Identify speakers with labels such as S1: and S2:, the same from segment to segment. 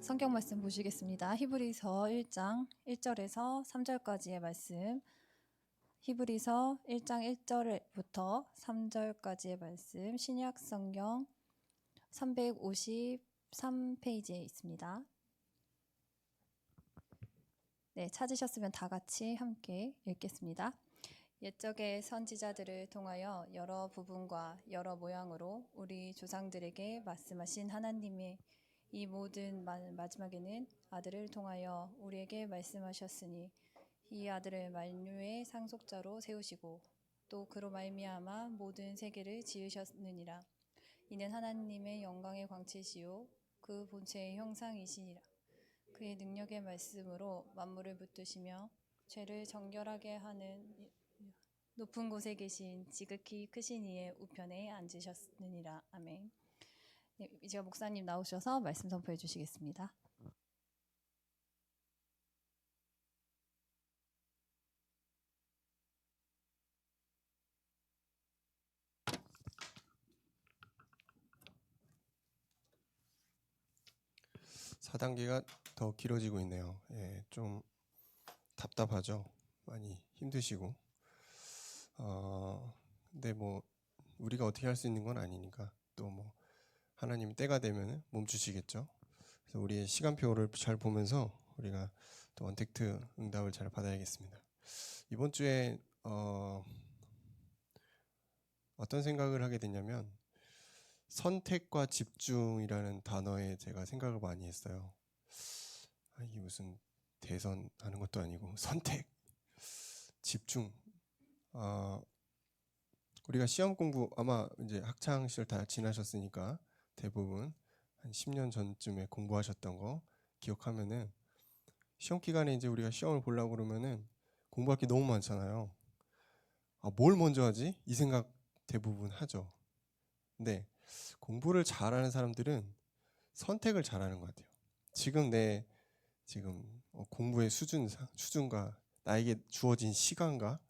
S1: 성경 말씀 보시겠습니다. 히브리서 1장 1절에서 3절까지의 말씀. 히브리서 1장 1절부터 3절까지의 말씀. 신약 성경 353페이지에 있습니다. 네, 찾으셨으면 다 같이 함께 읽겠습니다. 옛적의 선지자들을 통하여 여러 부분과 여러 모양으로 우리 조상들에게 말씀하신 하나님의 이 모든 마지막에는 아들을 통하여 우리에게 말씀하셨으니 이 아들을 만유의 상속자로 세우시고 또 그로 말미암아 모든 세계를 지으셨느니라. 이는 하나님의 영광의 광채시요 그 본체의 형상이시니라. 그의 능력의 말씀으로 만물을 붙드시며 죄를 정결하게 하는 높은 곳에 계신 지극히 크신 이의 우편에 앉으셨느니라. 아멘. 네, 이제 목사님 나오셔서 말씀 선포해 주시겠습니다.
S2: (4단계가) 더 길어지고 있네요. 좀 답답하죠. 많이 힘드시고. 근데 뭐 우리가 어떻게 할 수 있는 건 아니니까 또 뭐 하나님 때가 되면 멈추시겠죠. 그래서 우리의 시간표를 잘 보면서 우리가 또 언택트 응답을 잘 받아야겠습니다. 이번 주에 어떤 생각을 하게 됐냐면 선택과 집중이라는 단어에 제가 생각을 많이 했어요. 이게 무슨 대선 하는 것도 아니고 선택, 집중. 우리가 시험 공부 아마 이제 학창 시절 다 지나셨으니까 대부분 한 10년 전쯤에 공부하셨던 거 기억하면은 시험 기간에 이제 우리가 시험을 보려고 그러면은 공부할 게 너무 많잖아요. 뭘 먼저 하지? 이 생각 대부분 하죠. 근데 공부를 잘하는 사람들은 선택을 잘하는 것 같아요. 지금 공부의 수준과 나에게 주어진 시간과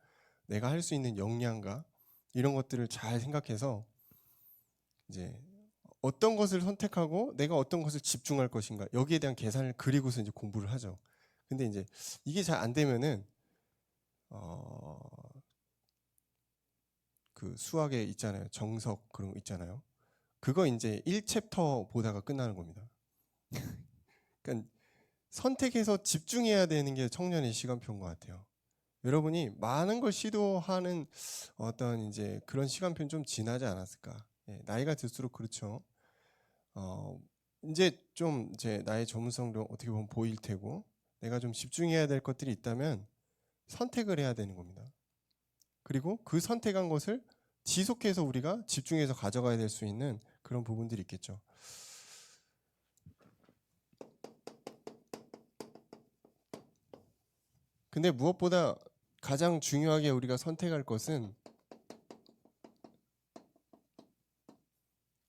S2: 내가 할 수 있는 역량과 이런 것들을 잘 생각해서 이제 어떤 것을 선택하고 내가 어떤 것을 집중할 것인가 여기에 대한 계산을 그리고서 이제 공부를 하죠. 근데 이제 이게 잘 안 되면은 그 수학에 있잖아요. 정석 그런 거 있잖아요. 그거 이제 1챕터 보다가 끝나는 겁니다. 그러니까 선택해서 집중해야 되는 게 청년의 시간표인 것 같아요. 여러분이 많은 걸 시도하는 어떤 이제 그런 시간표는 좀 지나지 않았을까. 나이가 들수록 그렇죠. 이제 좀 제 나의 전문성도 어떻게 보면 보일 테고 내가 좀 집중해야 될 것들이 있다면 선택을 해야 되는 겁니다. 그리고 그 선택한 것을 지속해서 우리가 집중해서 가져가야 될 수 있는 그런 부분들이 있겠죠. 근데 무엇보다 가장 중요하게 우리가 선택할 것은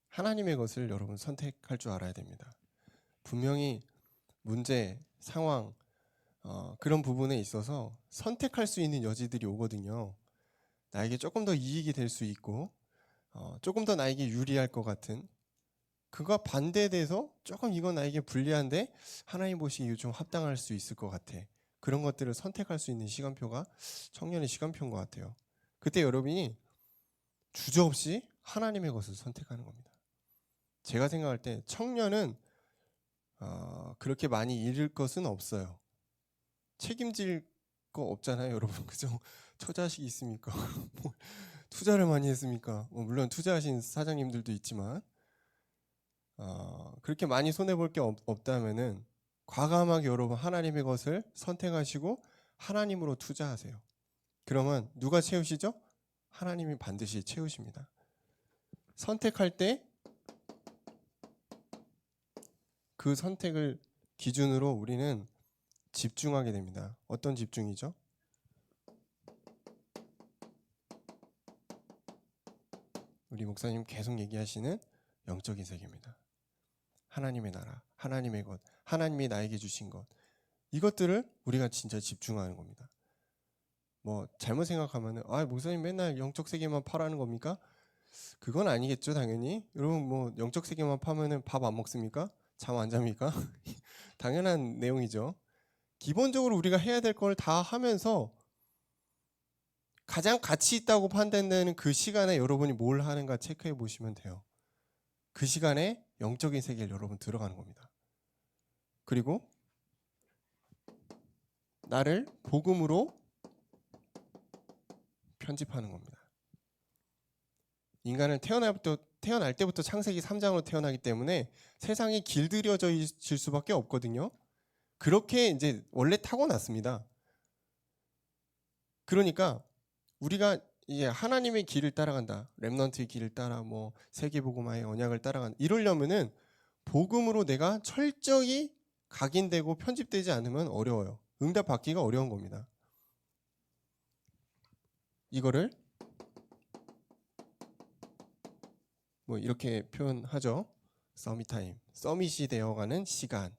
S2: 하나님의 것을 여러분 선택할 줄 알아야 됩니다. 분명히 문제, 상황 그런 부분에 있어서 선택할 수 있는 여지들이 오거든요. 나에게 조금 더 이익이 될 수 있고 조금 더 나에게 유리할 것 같은 그거 반대에 대해서 조금 이건 나에게 불리한데 하나님 보시기에 좀 합당할 수 있을 것 같아. 그런 것들을 선택할 수 있는 시간표가 청년의 시간표인 것 같아요. 그때 여러분이 주저없이 하나님의 것을 선택하는 겁니다. 제가 생각할 때 청년은 그렇게 많이 잃을 것은 없어요. 책임질 거 없잖아요, 여러분. 그죠? 처자식이 있습니까? 투자를 많이 했습니까? 물론 투자하신 사장님들도 있지만 그렇게 많이 손해볼 게 없다면은 과감하게 여러분 하나님의 것을 선택하시고 하나님으로 투자하세요. 그러면 누가 채우시죠? 하나님이 반드시 채우십니다. 선택할 때 그 선택을 기준으로 우리는 집중하게 됩니다. 어떤 집중이죠? 우리 목사님 계속 얘기하시는 영적인 세계입니다. 하나님의 나라, 하나님의 것, 하나님이 나에게 주신 것, 이것들을 우리가 진짜 집중하는 겁니다. 뭐 잘못 생각하면은 목사님 맨날 영적 세계만 파라는 겁니까? 그건 아니겠죠, 당연히. 여러분 뭐 영적 세계만 파면은 밥 안 먹습니까? 잠 안 잡니까? 당연한 내용이죠. 기본적으로 우리가 해야 될 걸 다 하면서 가장 가치 있다고 판단되는 그 시간에 여러분이 뭘 하는가 체크해 보시면 돼요. 그 시간에 영적인 세계를 여러분 들어가는 겁니다. 그리고 나를 복음으로 편집하는 겁니다. 인간은 태어날 때부터 창세기 3장으로 태어나기 때문에 세상이 길들여져 있을 수밖에 없거든요. 그렇게 이제 원래 타고났습니다. 그러니까 우리가 이제 하나님의 길을 따라간다, 렘넌트의 길을 따라 뭐 세계복음화의 언약을 따라간다, 이러려면은 복음으로 내가 철저히 각인되고 편집되지 않으면 어려워요. 응답 받기가 어려운 겁니다. 이거를 뭐 이렇게 표현하죠. 서밋 타임, 서밋이 되어가는 시간.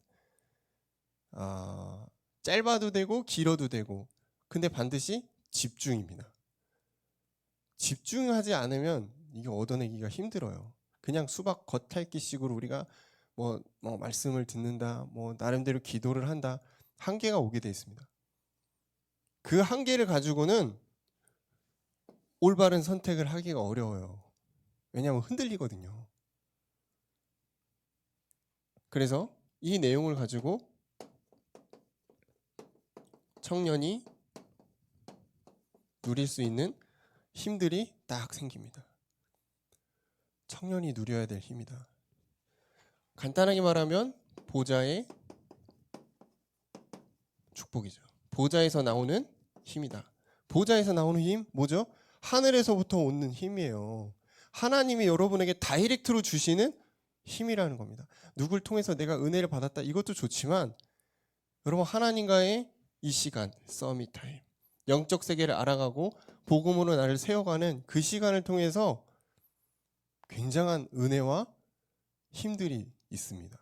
S2: 짧아도 되고 길어도 되고, 근데 반드시 집중입니다. 집중하지 않으면 이게 얻어내기가 힘들어요. 그냥 수박 겉핥기식으로 우리가 뭐 말씀을 듣는다, 뭐 나름대로 기도를 한다, 한계가 오게 돼 있습니다. 그 한계를 가지고는 올바른 선택을 하기가 어려워요. 왜냐하면 흔들리거든요. 그래서 이 내용을 가지고 청년이 누릴 수 있는 힘들이 딱 생깁니다. 청년이 누려야 될 힘이다. 간단하게 말하면 보좌의 축복이죠. 보좌에서 나오는 힘이다. 보좌에서 나오는 힘 뭐죠? 하늘에서부터 오는 힘이에요. 하나님이 여러분에게 다이렉트로 주시는 힘이라는 겁니다. 누굴 통해서 내가 은혜를 받았다, 이것도 좋지만 여러분, 하나님과의 이 시간, 서밋 타임, 영적 세계를 알아가고 복음으로 나를 세워가는 그 시간을 통해서 굉장한 은혜와 힘들이 있습니다.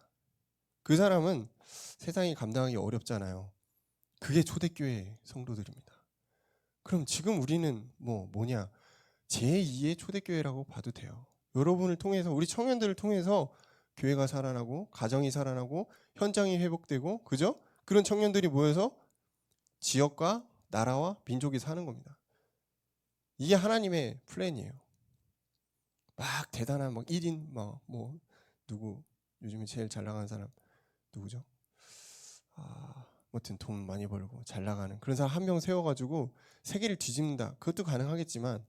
S2: 그 사람은 세상이 감당하기 어렵잖아요. 그게 초대교회 성도들입니다. 그럼 지금 우리는 뭐냐? 제2의 초대교회라고 봐도 돼요. 여러분을 통해서, 우리 청년들을 통해서 교회가 살아나고 가정이 살아나고 현장이 회복되고, 그죠? 그런 청년들이 모여서 지역과 나라와 민족이 사는 겁니다. 이게 하나님의 플랜이에요. 막 대단한 1인 누구 요즘에 제일 잘 나가는 사람 누구죠? 아무튼 돈 많이 벌고 잘 나가는 그런 사람 한 명 세워가지고 세계를 뒤집는다, 그것도 가능하겠지만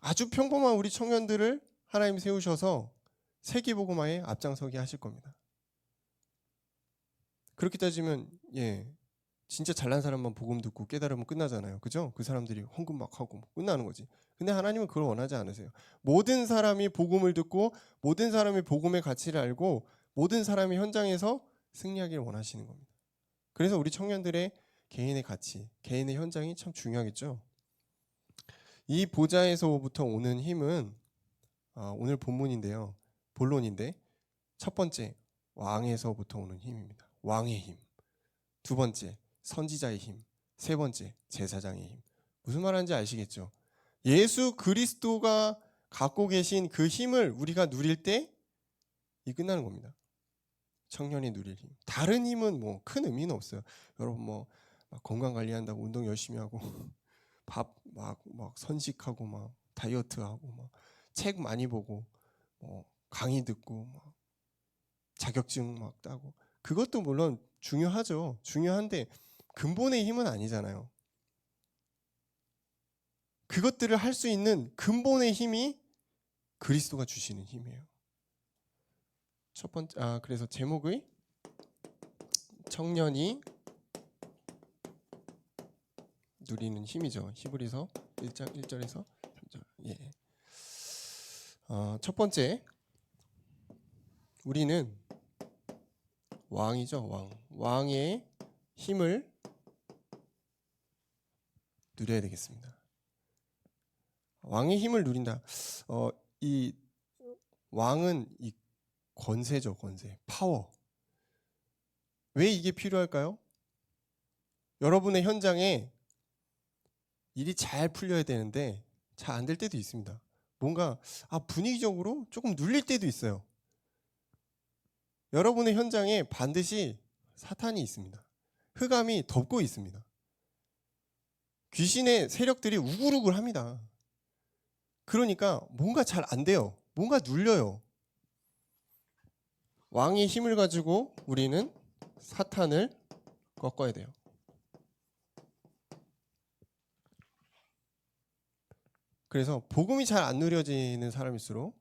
S2: 아주 평범한 우리 청년들을 하나님 세우셔서 세계복음화에 앞장서게 하실 겁니다. 그렇게 따지면 진짜 잘난 사람만 복음 듣고 깨달으면 끝나잖아요. 그죠? 그 사람들이 헌금 막 하고 끝나는 거지. 근데 하나님은 그걸 원하지 않으세요. 모든 사람이 복음을 듣고 모든 사람이 복음의 가치를 알고 모든 사람이 현장에서 승리하기를 원하시는 겁니다. 그래서 우리 청년들의 개인의 가치, 개인의 현장이 참 중요하겠죠. 이 보좌에서부터 오는 힘은 오늘 본문인데요. 본론인데 첫 번째, 왕에서부터 오는 힘입니다. 왕의 힘. 두 번째, 선지자의 힘. 세 번째, 제사장의 힘. 무슨 말하는지 아시겠죠? 예수 그리스도가 갖고 계신 그 힘을 우리가 누릴 때 이 끝나는 겁니다. 청년이 누릴 힘. 다른 힘은 뭐 큰 의미는 없어요. 여러분 막 건강 관리한다고 운동 열심히 하고 밥 막 선식하고 막 다이어트하고 막 책 많이 보고 강의 듣고 막 자격증 막 따고, 그것도 물론 중요하죠. 중요한데 근본의 힘은 아니잖아요. 그것들을 할 수 있는 근본의 힘이 그리스도가 주시는 힘이에요. 첫 번째, 그래서 제목의 청년이 누리는 힘이죠. 히브리서 1장 1절에서 3절. 첫 번째, 우리는 왕이죠. 왕의 힘을 누려야 되겠습니다. 왕의 힘을 누린다. 이 왕은 이 권세죠. 권세, 파워. 왜 이게 필요할까요? 여러분의 현장에 일이 잘 풀려야 되는데 잘 안 될 때도 있습니다. 뭔가 분위기적으로 조금 눌릴 때도 있어요. 여러분의 현장에 반드시 사탄이 있습니다. 흑암이 덮고 있습니다. 귀신의 세력들이 우글우글합니다. 그러니까 뭔가 잘 안 돼요. 뭔가 눌려요. 왕의 힘을 가지고 우리는 사탄을 꺾어야 돼요. 그래서 복음이 잘 안 누려지는 사람일수록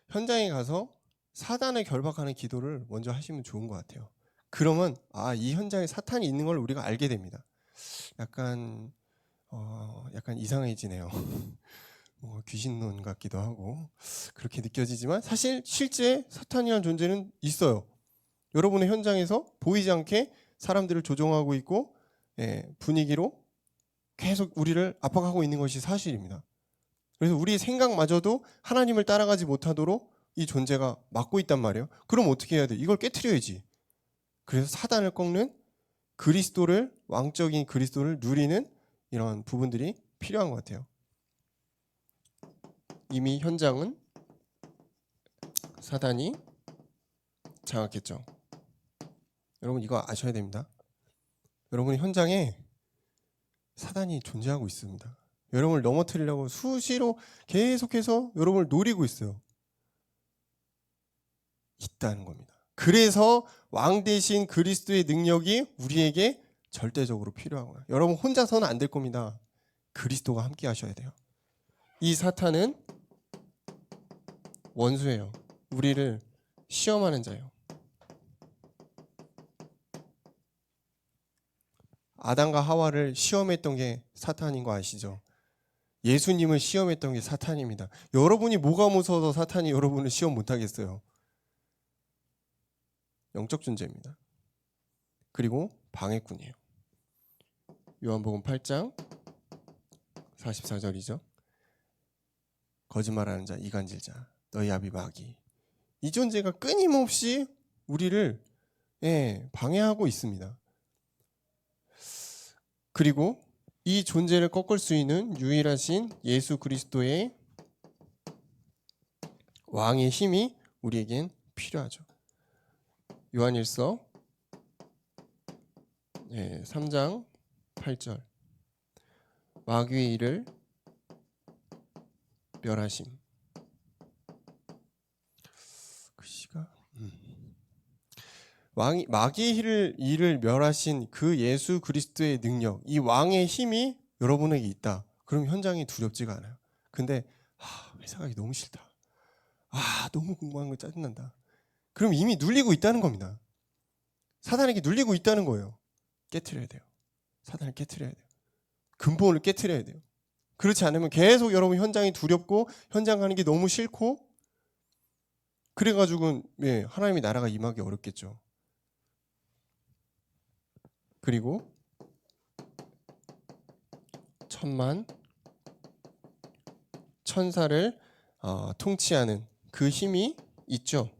S2: 현장에 가서 사단을 결박하는 기도를 먼저 하시면 좋은 것 같아요. 그러면 이 현장에 사탄이 있는 걸 우리가 알게 됩니다. 약간 이상해지네요. 귀신론 같기도 하고 그렇게 느껴지지만 사실 실제 사탄이라는 존재는 있어요. 여러분의 현장에서 보이지 않게 사람들을 조종하고 있고 분위기로 계속 우리를 압박하고 있는 것이 사실입니다. 그래서 우리의 생각마저도 하나님을 따라가지 못하도록 이 존재가 막고 있단 말이에요. 그럼 어떻게 해야 돼? 이걸 깨트려야지. 그래서 사단을 꺾는 그리스도를, 왕적인 그리스도를 누리는 이런 부분들이 필요한 것 같아요. 이미 현장은 사단이 장악했죠. 여러분 이거 아셔야 됩니다. 여러분의 현장에 사단이 존재하고 있습니다. 여러분을 넘어뜨리려고 수시로 계속해서 여러분을 노리고 있어요. 있다는 겁니다. 그래서 왕 대신 그리스도의 능력이 우리에게 절대적으로 필요한 거예요. 여러분 혼자서는 안 될 겁니다. 그리스도가 함께 하셔야 돼요. 이 사탄은 원수예요. 우리를 시험하는 자예요. 아담과 하와를 시험했던 게 사탄인 거 아시죠? 예수님을 시험했던 게 사탄입니다. 여러분이 뭐가 무서워서 사탄이 여러분을 시험 못하겠어요? 영적 존재입니다. 그리고 방해꾼이에요. 요한복음 8장 44절이죠. 거짓말하는 자, 이간질자, 너희 아비 마귀. 이 존재가 끊임없이 우리를 방해하고 있습니다. 그리고 이 존재를 꺾을 수 있는 유일하신 예수 그리스도의 왕의 힘이 우리에겐 필요하죠. 요한일서 3장 8절 마귀의 일을 멸하심. 글씨가 마귀의 일을 멸하신 그 예수 그리스도의 능력, 이 왕의 힘이 여러분에게 있다. 그럼 현장이 두렵지가 않아요. 근데 회사 가기 너무 싫다. 너무 공부하는 거 짜증난다. 그럼 이미 눌리고 있다는 겁니다. 사단에게 눌리고 있다는 거예요. 깨트려야 돼요. 사단을 깨트려야 돼요. 근본을 깨트려야 돼요. 그렇지 않으면 계속 여러분 현장이 두렵고 현장 가는 게 너무 싫고 그래가지고 하나님의 나라가 임하기 어렵겠죠. 그리고 천만 천사를 통치하는 그 힘이 있죠.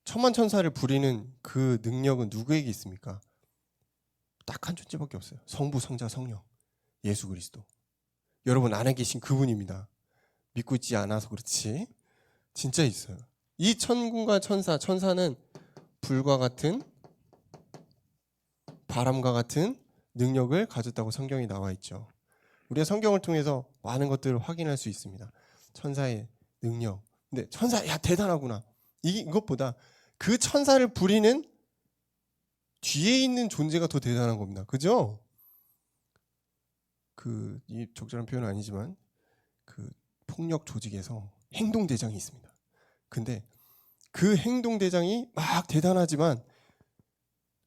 S2: 천만 천사를 부리는 그 능력은 누구에게 있습니까? 딱 한 존재밖에 없어요. 성부, 성자, 성령, 예수 그리스도. 여러분 안에 계신 그분입니다. 믿고 있지 않아서 그렇지 진짜 있어요. 이 천군과 천사는 불과 같은 바람과 같은 능력을 가졌다고 성경이 나와 있죠. 우리가 성경을 통해서 많은 것들을 확인할 수 있습니다. 천사의 능력. 근데 천사 대단하구나. 이것보다 그 천사를 부리는 뒤에 있는 존재가 더 대단한 겁니다. 그죠? 이 적절한 표현은 아니지만 그 폭력 조직에서 행동대장이 있습니다. 근데 그 행동대장이 막 대단하지만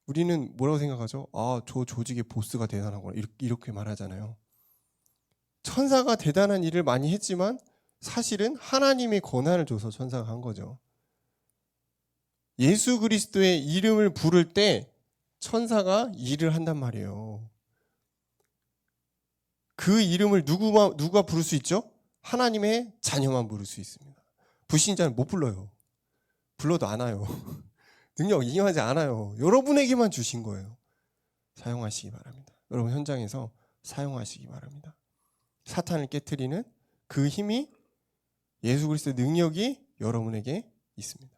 S2: 우리는 뭐라고 생각하죠? 저 조직의 보스가 대단하구나 이렇게 말하잖아요. 천사가 대단한 일을 많이 했지만 사실은 하나님의 권한을 줘서 천사가 한 거죠. 예수 그리스도의 이름을 부를 때 천사가 일을 한단 말이에요. 그 이름을 누가 부를 수 있죠? 하나님의 자녀만 부를 수 있습니다. 불신자는 못 불러요. 불러도 안 와요. 능력 이용하지 않아요. 여러분에게만 주신 거예요. 사용하시기 바랍니다. 여러분 현장에서 사용하시기 바랍니다. 사탄을 깨트리는 그 힘이 예수 그리스도의 능력이 여러분에게 있습니다.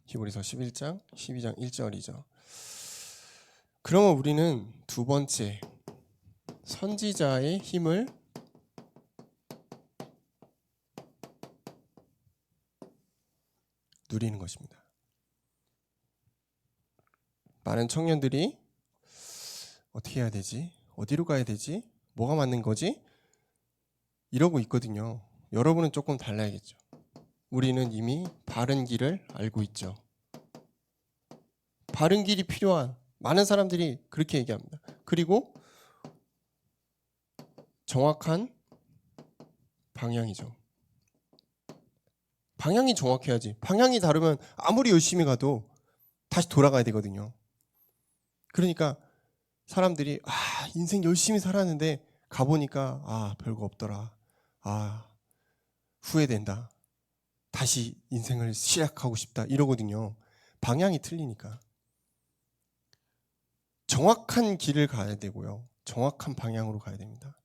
S2: 히브리서 11장 12장 1절이죠. 그러면 우리는 두 번째 선지자의 힘을 누리는 것입니다. 많은 청년들이 어떻게 해야 되지? 어디로 가야 되지? 뭐가 맞는 거지? 이러고 있거든요. 여러분은 조금 달라야겠죠. 우리는 이미 바른 길을 알고 있죠. 바른 길이 필요한 많은 사람들이 그렇게 얘기합니다. 그리고 정확한 방향이죠. 방향이 정확해야지. 방향이 다르면 아무리 열심히 가도 다시 돌아가야 되거든요. 그러니까 사람들이 인생 열심히 살았는데 가보니까 별거 없더라. 후회된다. 다시 인생을 시작하고 싶다. 이러거든요. 방향이 틀리니까. 정확한 길을 가야 되고요. 정확한 방향으로 가야 됩니다.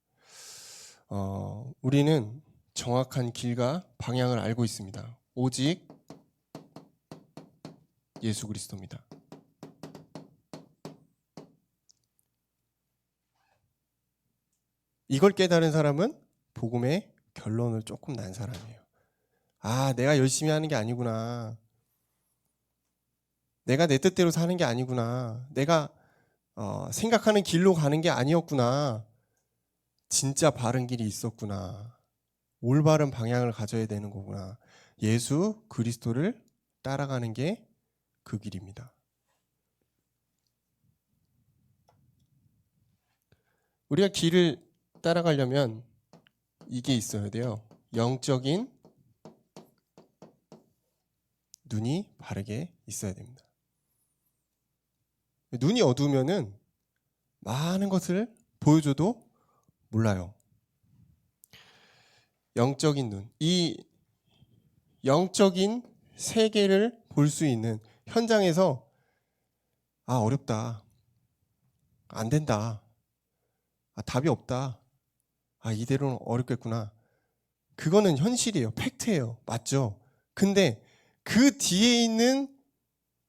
S2: 우리는 정확한 길과 방향을 알고 있습니다. 오직 예수 그리스도입니다. 이걸 깨달은 사람은 복음의 결론을 조금 난 사람이에요. 내가 열심히 하는 게 아니구나. 내가 내 뜻대로 사는 게 아니구나. 내가 생각하는 길로 가는 게 아니었구나. 진짜 바른 길이 있었구나. 올바른 방향을 가져야 되는 거구나. 예수 그리스도를 따라가는 게 그 길입니다. 우리가 길을 따라가려면 이게 있어야 돼요. 영적인 눈이 바르게 있어야 됩니다. 눈이 어두우면은 많은 것을 보여줘도 몰라요. 영적인 눈, 이 영적인 세계를 볼 수 있는 현장에서 어렵다, 안 된다, 답이 없다, 이대로는 어렵겠구나. 그거는 현실이에요. 팩트예요. 맞죠? 근데 그 뒤에 있는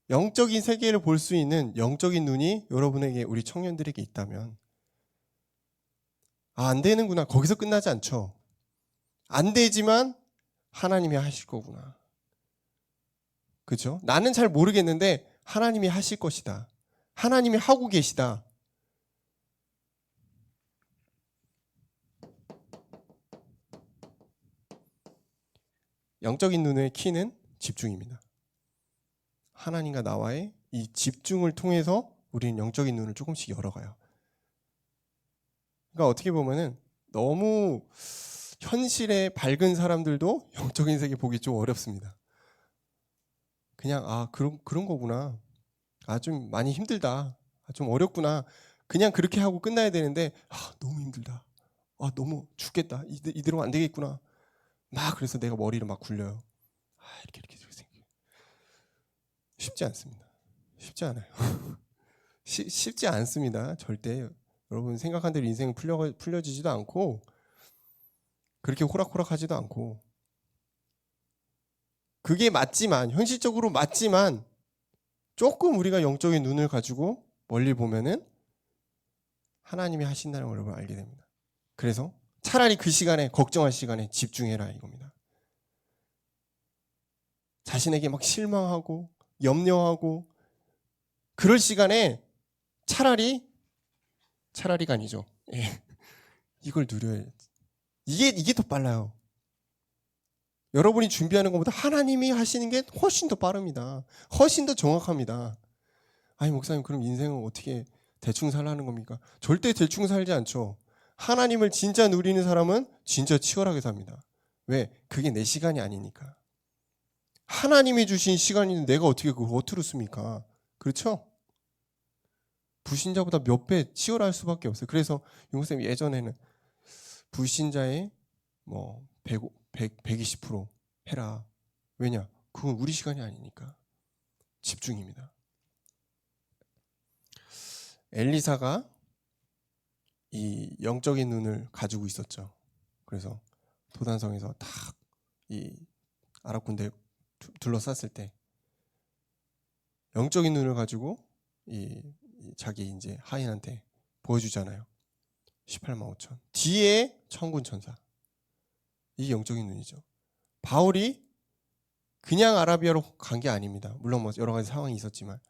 S2: 영적인 세계를 볼 수 있는 영적인 눈이 여러분에게, 우리 청년들에게 있다면 안 되는구나. 거기서 끝나지 않죠. 안 되지만 하나님이 하실 거구나. 그렇죠? 나는 잘 모르겠는데 하나님이 하실 것이다. 하나님이 하고 계시다. 영적인 눈의 키는 집중입니다. 하나님과 나와의 이 집중을 통해서 우리는 영적인 눈을 조금씩 열어가요. 그러니까 어떻게 보면은 너무 현실에 밝은 사람들도 영적인 세계 보기 좀 어렵습니다. 그냥 그런 거구나. 좀 많이 힘들다. 좀 어렵구나. 그냥 그렇게 하고 끝나야 되는데 너무 힘들다. 너무 죽겠다. 이대로 안 되겠구나. 그래서 내가 머리를 막 굴려요. 이렇게 생겨요. 쉽지 않습니다. 쉽지 않아요. 쉽지 않습니다. 절대. 여러분 생각한 대로 인생은 풀려지지도 않고 그렇게 호락호락하지도 않고, 그게 맞지만, 현실적으로 맞지만 조금 우리가 영적인 눈을 가지고 멀리 보면은 하나님이 하신다는 걸 여러분 알게 됩니다. 그래서 차라리 그 시간에, 걱정할 시간에 집중해라 이겁니다. 자신에게 막 실망하고 염려하고 그럴 시간에 차라리가 아니죠. 이걸 누려야 돼. 이게 더 빨라요. 여러분이 준비하는 것보다 하나님이 하시는 게 훨씬 더 빠릅니다. 훨씬 더 정확합니다. 목사님, 그럼 인생은 어떻게 대충 살라는 겁니까? 절대 대충 살지 않죠. 하나님을 진짜 누리는 사람은 진짜 치열하게 삽니다. 왜? 그게 내 시간이 아니니까. 하나님이 주신 시간인데 내가 어떻게 그걸 허투루 씁니까? 그렇죠? 불신자보다 몇 배 치열할 수밖에 없어요. 그래서 용쌤이 예전에는 불신자의 120% 해라. 왜냐? 그건 우리 시간이 아니니까. 집중입니다. 엘리사가 이 영적인 눈을 가지고 있었죠. 그래서 도단성에서 탁 이 아랍 군대 둘러쌌을 때 영적인 눈을 가지고 이 자기 이제 하인한테 보여주잖아요. 18만 5천. 뒤에 천군 천사. 이게 영적인 눈이죠. 바울이 그냥 아라비아로 간 게 아닙니다. 물론 뭐 여러 가지 상황이 있었지만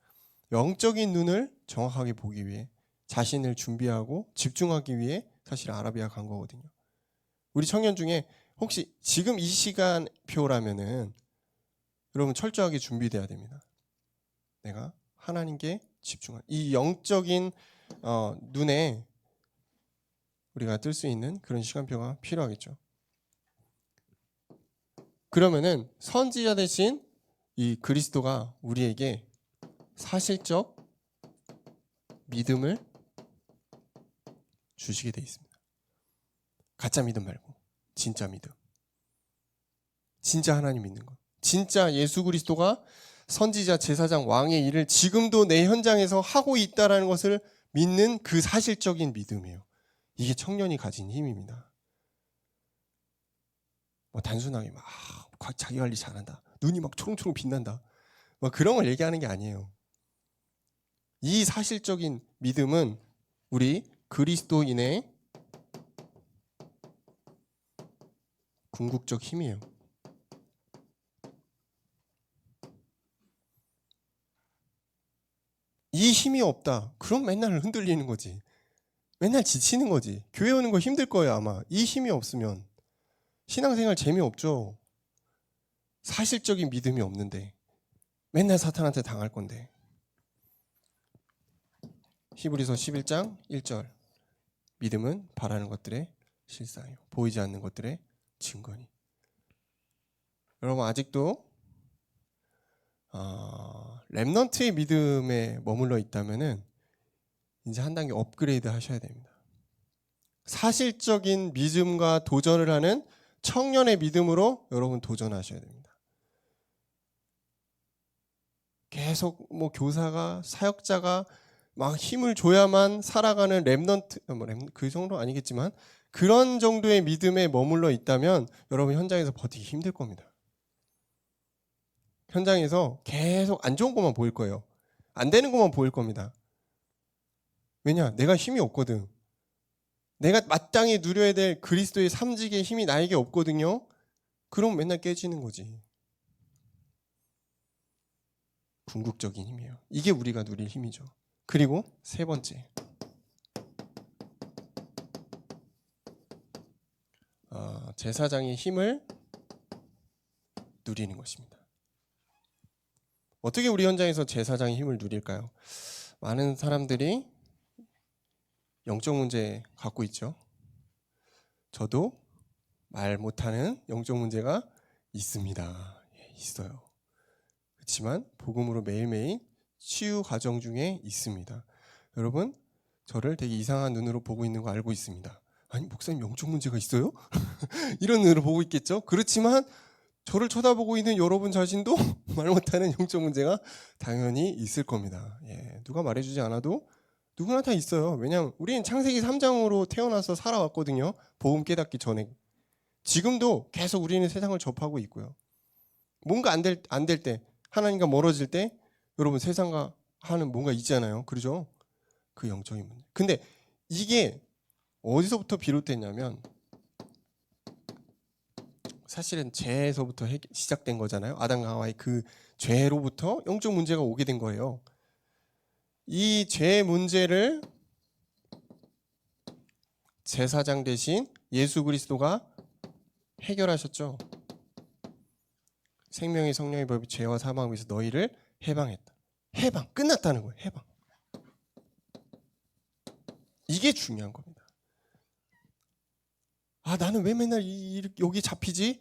S2: 영적인 눈을 정확하게 보기 위해 자신을 준비하고 집중하기 위해 사실 아라비아 간 거거든요. 우리 청년 중에 혹시 지금 이 시간표라면은 여러분 철저하게 준비돼야 됩니다. 내가 하나님께 집중한 이 영적인 눈에 우리가 뜰 수 있는 그런 시간표가 필요하겠죠. 그러면은 선지자 대신 이 그리스도가 우리에게 사실적 믿음을 주시게 돼 있습니다. 가짜 믿음 말고 진짜 믿음. 진짜 하나님 믿는 것. 진짜 예수 그리스도가 선지자, 제사장, 왕의 일을 지금도 내 현장에서 하고 있다는 것을 믿는 그 사실적인 믿음이에요. 이게 청년이 가진 힘입니다. 뭐 단순하게 막 자기 관리 잘한다. 눈이 막 초롱초롱 빛난다. 뭐 그런 걸 얘기하는 게 아니에요. 이 사실적인 믿음은 우리 그리스도인의 궁극적 힘이에요. 이 힘이 없다. 그럼 맨날 흔들리는 거지. 맨날 지치는 거지. 교회 오는 거 힘들 거예요, 아마. 이 힘이 없으면. 신앙생활 재미없죠. 사실적인 믿음이 없는데. 맨날 사탄한테 당할 건데. 히브리서 11장 1절. 믿음은 바라는 것들의 실상이요. 보이지 않는 것들의 증거니. 여러분 아직도 렘넌트의 믿음에 머물러 있다면은 이제 한 단계 업그레이드 하셔야 됩니다. 사실적인 믿음과 도전을 하는 청년의 믿음으로 여러분 도전하셔야 됩니다. 계속 뭐 교사가 사역자가 막 힘을 줘야만 살아가는 렘넌트 그 정도 아니겠지만 그런 정도의 믿음에 머물러 있다면 여러분 현장에서 버티기 힘들 겁니다. 현장에서 계속 안 좋은 것만 보일 거예요. 안 되는 것만 보일 겁니다. 왜냐? 내가 힘이 없거든. 내가 마땅히 누려야 될 그리스도의 삼직의 힘이 나에게 없거든요. 그럼 맨날 깨지는 거지. 궁극적인 힘이에요. 이게 우리가 누릴 힘이죠. 그리고 세 번째. 제사장의 힘을 누리는 것입니다. 어떻게 우리 현장에서 제사장의 힘을 누릴까요? 많은 사람들이 영적 문제 갖고 있죠. 저도 말 못하는 영적 문제가 있습니다. 있어요. 그렇지만 복음으로 매일매일 치유 과정 중에 있습니다. 여러분, 저를 되게 이상한 눈으로 보고 있는 거 알고 있습니다. 아니, 목사님 영적 문제가 있어요? 이런 눈으로 보고 있겠죠? 그렇지만 저를 쳐다보고 있는 여러분 자신도 말 못하는 영적 문제가 당연히 있을 겁니다. 누가 말해주지 않아도 누구나 다 있어요. 왜냐하면 우리는 창세기 3장으로 태어나서 살아왔거든요. 복음 깨닫기 전에. 지금도 계속 우리는 세상을 접하고 있고요. 뭔가 안 될 때, 하나님과 멀어질 때 여러분 세상과 하는 뭔가 있잖아요. 그러죠? 그 영적인 문제. 근데 이게 어디서부터 비롯됐냐면 사실은 죄에서부터 시작된 거잖아요. 아담과 하와의 그 죄로부터 영적 문제가 오게 된 거예요. 이 죄 문제를 제사장 대신 예수 그리스도가 해결하셨죠. 생명의 성령의 법이 죄와 사망을 위해서 너희를 해방했다. 해방 끝났다는 거예요. 해방. 이게 중요한 겁니다. 나는 왜 맨날 여기 잡히지?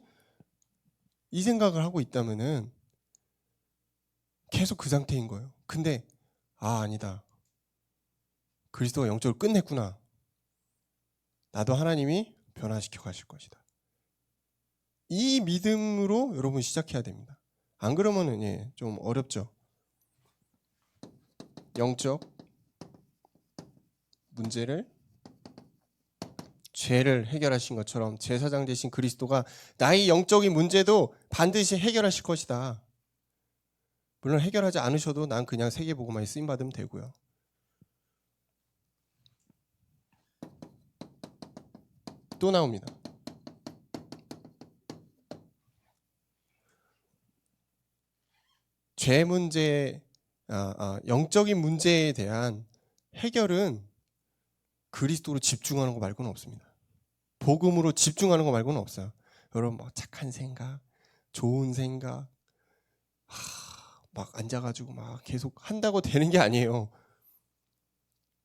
S2: 이 생각을 하고 있다면은 계속 그 상태인 거예요. 근데 아니다. 그리스도가 영적으로 끝냈구나. 나도 하나님이 변화시켜 가실 것이다. 이 믿음으로 여러분 시작해야 됩니다. 안 그러면은 좀 어렵죠. 영적 문제를 죄를 해결하신 것처럼 제사장 되신 그리스도가 나의 영적인 문제도 반드시 해결하실 것이다. 물론 해결하지 않으셔도 난 그냥 세계복음화에 쓰임받으면 되고요. 또 나옵니다. 죄 문제, 영적인 문제에 대한 해결은 그리스도로 집중하는 거 말고는 없습니다. 복음으로 집중하는 거 말고는 없어요. 여러분 뭐 착한 생각, 좋은 생각, 막 앉아가지고 막 계속 한다고 되는 게 아니에요.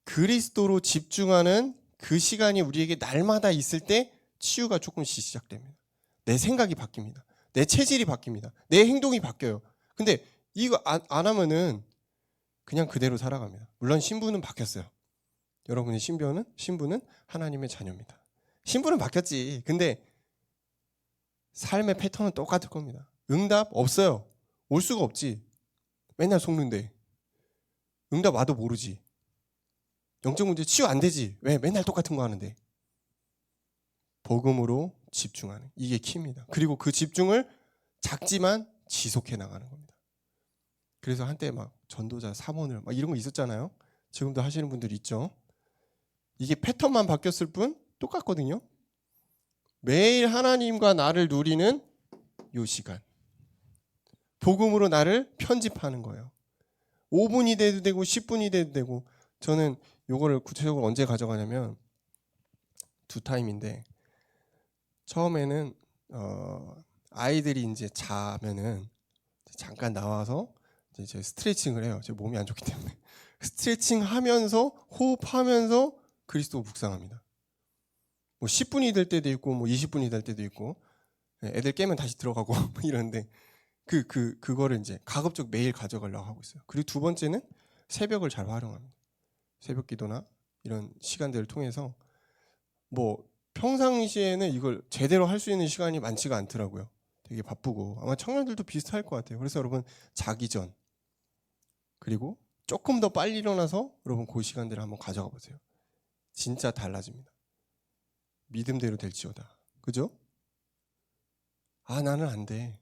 S2: 그리스도로 집중하는 그 시간이 우리에게 날마다 있을 때 치유가 조금씩 시작됩니다. 내 생각이 바뀝니다. 내 체질이 바뀝니다. 내 행동이 바뀌어요. 근데 이거 안 하면은 그냥 그대로 살아갑니다. 물론 신분은 바뀌었어요. 여러분의 신분은 하나님의 자녀입니다. 신분은 바뀌었지. 근데 삶의 패턴은 똑같을 겁니다. 응답 없어요. 올 수가 없지. 맨날 속는데. 응답 와도 모르지. 영적 문제 치유 안 되지. 왜? 맨날 똑같은 거 하는데. 복음으로 집중하는. 이게 키입니다. 그리고 그 집중을 작지만 지속해 나가는 겁니다. 그래서 한때 막 전도자 사모늘 막 이런 거 있었잖아요. 지금도 하시는 분들이 있죠. 이게 패턴만 바뀌었을 뿐 똑같거든요. 매일 하나님과 나를 누리는 요 시간. 복음으로 나를 편집하는 거예요. 5분이 돼도 되고 10분이 돼도 되고. 저는 요거를 구체적으로 언제 가져가냐면 두 타임인데, 처음에는 아이들이 이제 자면은 잠깐 나와서 이제 제 스트레칭을 해요. 제 몸이 안 좋기 때문에 스트레칭 하면서 호흡하면서 그리스도 묵상합니다. 뭐 10분이 될 때도 있고 뭐 20분이 될 때도 있고, 애들 깨면 다시 들어가고 이러는데 그거를 이제 가급적 매일 가져가려고 하고 있어요. 그리고 두 번째는 새벽을 잘 활용합니다. 새벽 기도나 이런 시간들을 통해서 뭐 평상시에는 이걸 제대로 할 수 있는 시간이 많지가 않더라고요. 되게 바쁘고. 아마 청년들도 비슷할 것 같아요. 그래서 여러분 자기 전, 그리고 조금 더 빨리 일어나서 여러분 그 시간들을 한번 가져가 보세요. 진짜 달라집니다. 믿음대로 될지어다. 그죠? 나는 안 돼.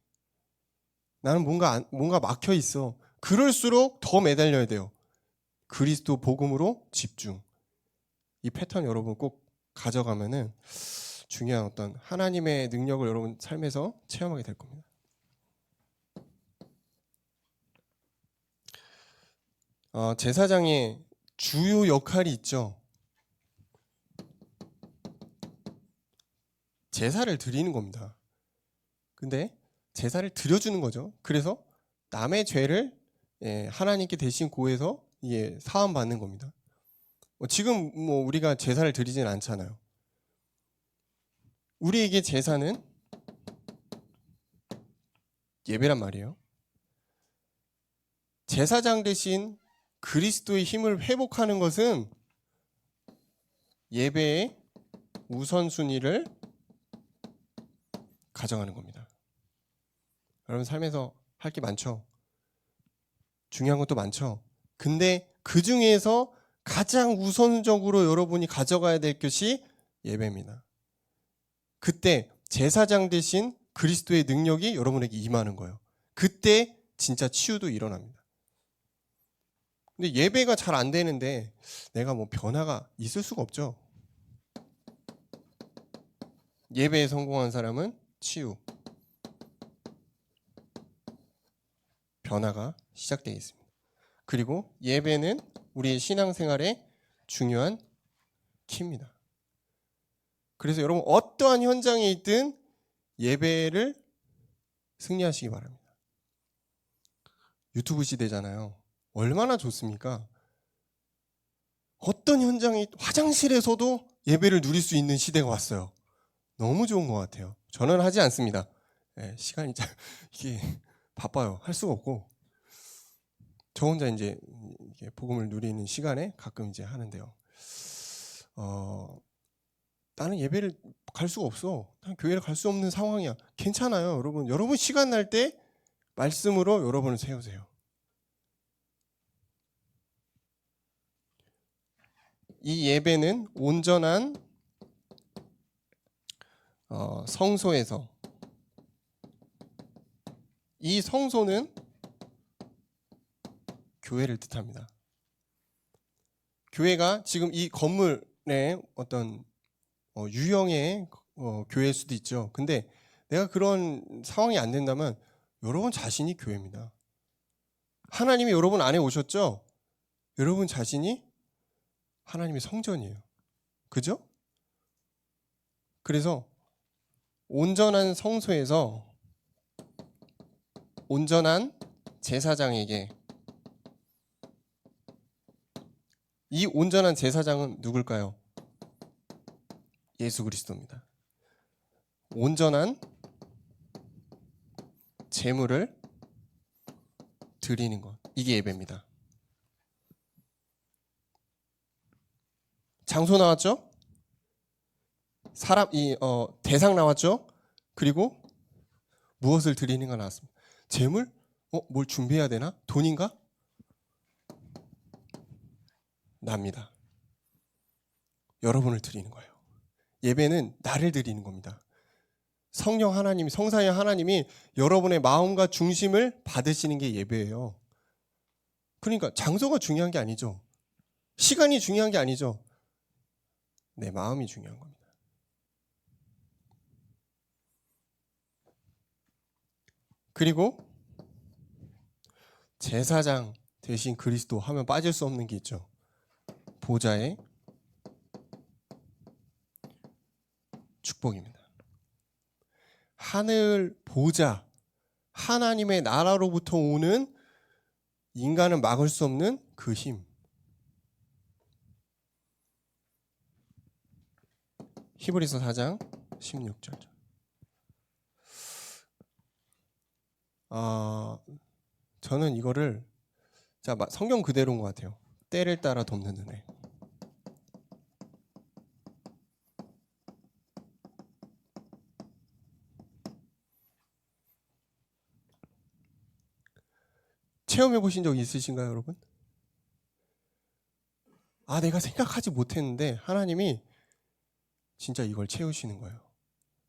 S2: 나는 뭔가 막혀 있어. 그럴수록 더 매달려야 돼요. 그리스도 복음으로 집중. 이 패턴 여러분 꼭 가져가면은 중요한 어떤 하나님의 능력을 여러분 삶에서 체험하게 될 겁니다. 제사장의 주요 역할이 있죠. 제사를 드리는 겁니다. 근데 제사를 드려주는 거죠. 그래서 남의 죄를 하나님께 대신 고해서 사함 받는 겁니다. 지금 뭐 우리가 제사를 드리진 않잖아요. 우리에게 제사는 예배란 말이에요. 제사장 대신 그리스도의 힘을 회복하는 것은 예배의 우선순위를 가져가는 겁니다. 여러분 삶에서 할 게 많죠. 중요한 것도 많죠. 근데 그 중에서 가장 우선적으로 여러분이 가져가야 될 것이 예배입니다. 그때 제사장 대신 그리스도의 능력이 여러분에게 임하는 거예요. 그때 진짜 치유도 일어납니다. 근데 예배가 잘 안 되는데 내가 뭐 변화가 있을 수가 없죠. 예배에 성공한 사람은 치유, 변화가 시작되어 있습니다. 그리고 예배는 우리의 신앙생활의 중요한 키입니다. 그래서 여러분 어떠한 현장에 있든 예배를 승리하시기 바랍니다. 유튜브 시대잖아요. 얼마나 좋습니까? 어떤 현장에, 화장실에서도 예배를 누릴 수 있는 시대가 왔어요. 너무 좋은 것 같아요. 저는 하지 않습니다. 시간이 이게 바빠요. 할 수가 없고 저 혼자 이제 복음을 누리는 시간에 가끔 이제 하는데요. 나는 예배를 갈 수가 없어. 난 교회를 갈 수 없는 상황이야. 괜찮아요, 여러분. 여러분 시간 날 때 말씀으로 여러분을 세우세요. 이 예배는 온전한 성소에서, 이 성소는 교회를 뜻합니다. 교회가 지금 이 건물의 어떤 유형의 교회일 수도 있죠. 근데 내가 그런 상황이 안 된다면 여러분 자신이 교회입니다. 하나님이 여러분 안에 오셨죠? 여러분 자신이 하나님의 성전이에요. 그죠? 그래서 온전한 성소에서 온전한 제사장에게, 이 온전한 제사장은 누굴까요? 예수 그리스도입니다. 온전한 제물을 드리는 것, 이게 예배입니다. 장소 나왔죠? 대상 나왔죠? 그리고 무엇을 드리는가 나왔습니다. 제물? 뭘 준비해야 되나? 돈인가? 납니다. 여러분을 드리는 거예요. 예배는 나를 드리는 겁니다. 성령 하나님, 성사의 하나님이 여러분의 마음과 중심을 받으시는 게 예배예요. 그러니까 장소가 중요한 게 아니죠. 시간이 중요한 게 아니죠. 내 마음이 중요한 겁니다. 그리고 제사장 대신 그리스도 하면 빠질 수 없는 게 있죠. 보좌의 축복입니다. 하늘 보좌, 하나님의 나라로부터 오는 인간은 막을 수 없는 그 힘. 히브리서 4장 16절. 저는 이거를 성경 그대로인 것 같아요. 때를 따라 돕는 은혜. 체험해 보신 적 있으신가요, 여러분? 내가 생각하지 못했는데 하나님이 진짜 이걸 채우시는 거예요.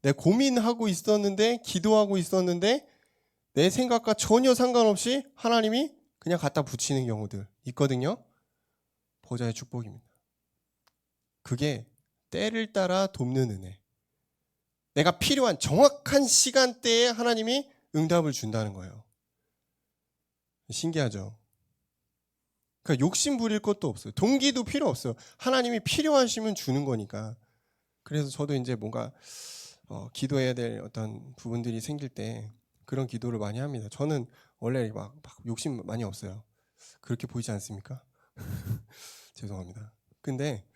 S2: 내가 고민하고 있었는데, 기도하고 있었는데 내 생각과 전혀 상관없이 하나님이 그냥 갖다 붙이는 경우들 있거든요. 보좌의 축복입니다. 그게 때를 따라 돕는 은혜. 내가 필요한 정확한 시간대에 하나님이 응답을 준다는 거예요. 신기하죠? 그러니까 욕심 부릴 것도 없어요. 동기도 필요 없어요. 하나님이 필요하시면 주는 거니까. 그래서 저도 이제 뭔가 기도해야 될 어떤 부분들이 생길 때 그런 기도를 많이 합니다. 저는 원래 막 욕심 많이 없어요. 그렇게 보이지 않습니까? 죄송합니다. 근데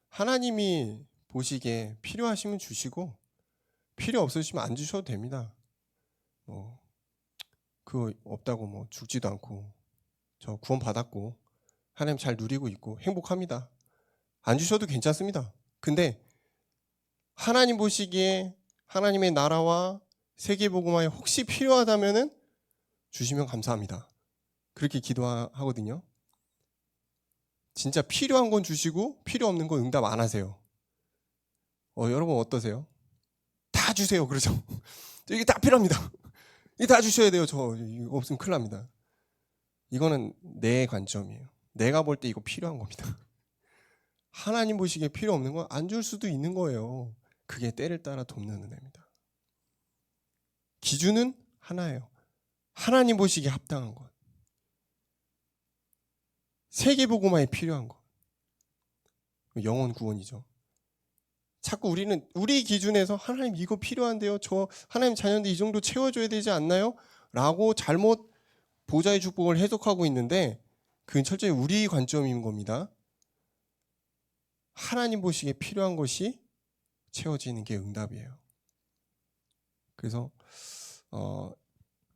S2: 하나님이 보시기에 필요하시면 주시고 필요 없으시면 안 주셔도 됩니다. 그거 없다고 죽지도 않고 저 구원 받았고 하나님 잘 누리고 있고 행복합니다. 안 주셔도 괜찮습니다. 근데 하나님 보시기에 하나님의 나라와 세계복음화에 혹시 필요하다면은 주시면 감사합니다. 그렇게 기도하거든요. 진짜 필요한 건 주시고 필요 없는 건 응답 안 하세요. 여러분 어떠세요? 다 주세요. 그러죠. 이게 다 필요합니다. 이게 다 주셔야 돼요. 저 이거 없으면 큰일 납니다. 이거는 내 관점이에요. 내가 볼 때 이거 필요한 겁니다. 하나님 보시기에 필요 없는 건 안 줄 수도 있는 거예요. 그게 때를 따라 돕는 은혜입니다. 기준은 하나예요. 하나님 보시기에 합당한 것. 세계복음화에 필요한 것. 영혼 구원이죠. 자꾸 우리는 우리 기준에서 하나님 이거 필요한데요. 저 하나님 자녀인데 이 정도 채워줘야 되지 않나요? 라고 잘못 보좌의 축복을 해석하고 있는데 그건 철저히 우리 관점인 겁니다. 하나님 보시기에 필요한 것이 채워지는 게 응답이에요. 그래서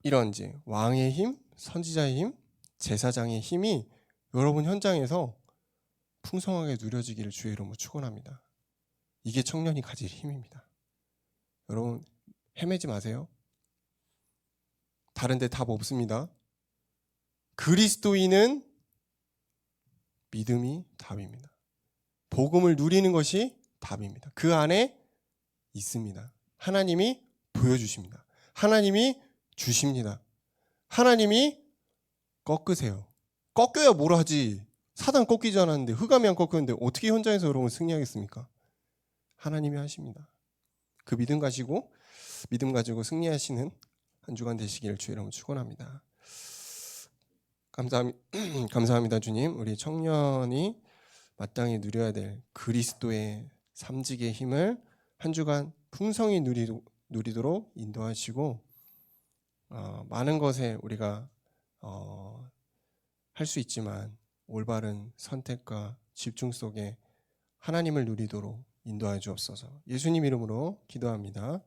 S2: 이런 이제 왕의 힘, 선지자의 힘, 제사장의 힘이 여러분 현장에서 풍성하게 누려지기를 주의 이름으로 축원합니다. 이게 청년이 가질 힘입니다. 여러분 헤매지 마세요. 다른 데 답 없습니다. 그리스도인은 믿음이 답입니다. 복음을 누리는 것이 답입니다. 그 안에 있습니다. 하나님이 보여주십니다. 하나님이 주십니다. 하나님이 꺾으세요. 꺾여야 뭘 하지. 사단 꺾이지 않았는데, 흑암이 안 꺾였는데 어떻게 현장에서 여러분 승리하겠습니까? 하나님이 하십니다. 그 믿음 가지고 승리하시는 한 주간 되시기를 주의 이름으로 축원합니다. 감사합니다, 주님. 우리 청년이 마땅히 누려야 될 그리스도의 삼직의 힘을 한 주간 풍성히 누리도록 인도하시고, 많은 것에 우리가 할 수 있지만 올바른 선택과 집중 속에 하나님을 누리도록 인도하여 주옵소서. 예수님 이름으로 기도합니다.